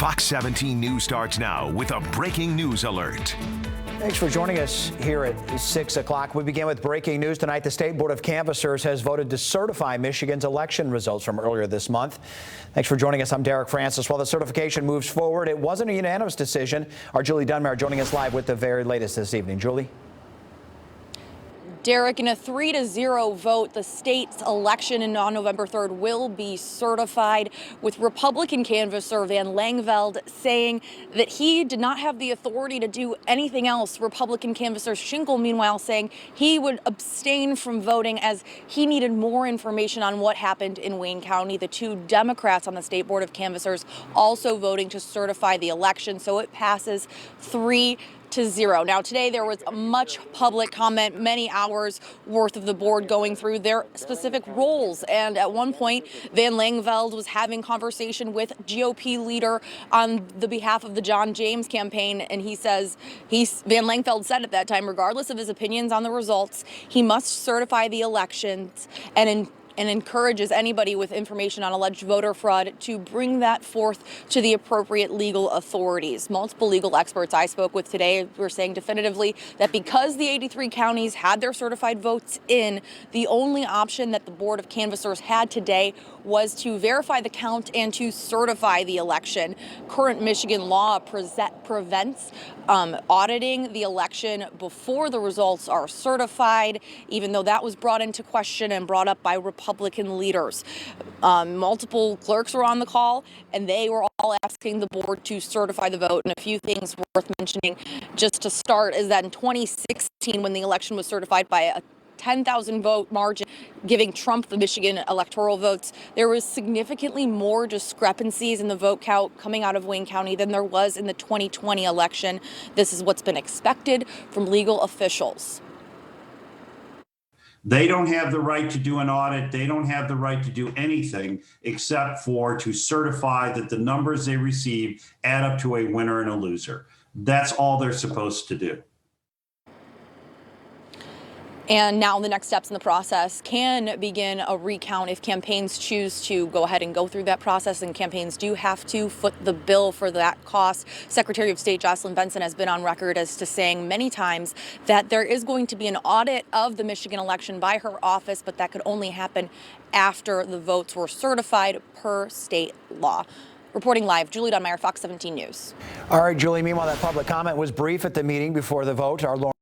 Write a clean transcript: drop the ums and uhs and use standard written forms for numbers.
Fox 17 News starts now with a breaking news alert. Thanks for joining us here at 6 o'clock. We begin with breaking news tonight. The State Board of Canvassers has voted to certify Michigan's election results from earlier this month. Thanks for joining us. I'm Derek Francis. While the certification moves forward, it wasn't a unanimous decision. Our Julie DUNMIRE joining us live with the very latest this evening. Julie? Derek, in a 3-0 vote, the state's election on November 3rd will be certified, with Republican canvasser Van Langveld saying that he did not have the authority to do anything else. Republican canvasser Schinkel, meanwhile, saying he would abstain from voting as he needed more information on what happened in Wayne County. The two Democrats on the State Board of Canvassers also voting to certify the election, so it passes 3-0. Now, today there was much public comment, many hours worth of the board going through their specific roles. And at one point, Van Langveld was having conversation with GOP leader on the behalf of the John James campaign. And he says, Van Langveld said at that time, regardless of his opinions on the results, he must certify the elections and encourages anybody with information on alleged voter fraud to bring that forth to the appropriate legal authorities. Multiple legal experts I spoke with today were saying definitively that because the 83 counties had their certified votes in, the only option that the Board of Canvassers had today was to verify the count and to certify the election. Current Michigan law prevents auditing the election before the results are certified, even though that was brought into question and brought up by Republican leaders. Multiple clerks were on the call, and they were all asking the board to certify the vote. And a few things worth mentioning just to start is that in 2016, when the election was certified by a 10,000 vote margin, giving Trump the Michigan electoral votes, there was significantly more discrepancies in the vote count coming out of Wayne County than there was in the 2020 election. This is what's been expected from legal officials. They don't have the right to do an audit. They don't have the right to do anything except for to certify that the numbers they receive add up to a winner and a loser. That's all they're supposed to do. And now the next steps in the process can begin a recount if campaigns choose to go ahead and go through that process, and campaigns do have to foot the bill for that cost. Secretary of State Jocelyn Benson has been on record as to saying many times that there is going to be an audit of the Michigan election by her office, but that could only happen after the votes were certified per state law. Reporting live, Julie DUNMIRE, Fox 17 News. All right, Julie, meanwhile, that public comment was brief at the meeting before the vote. Our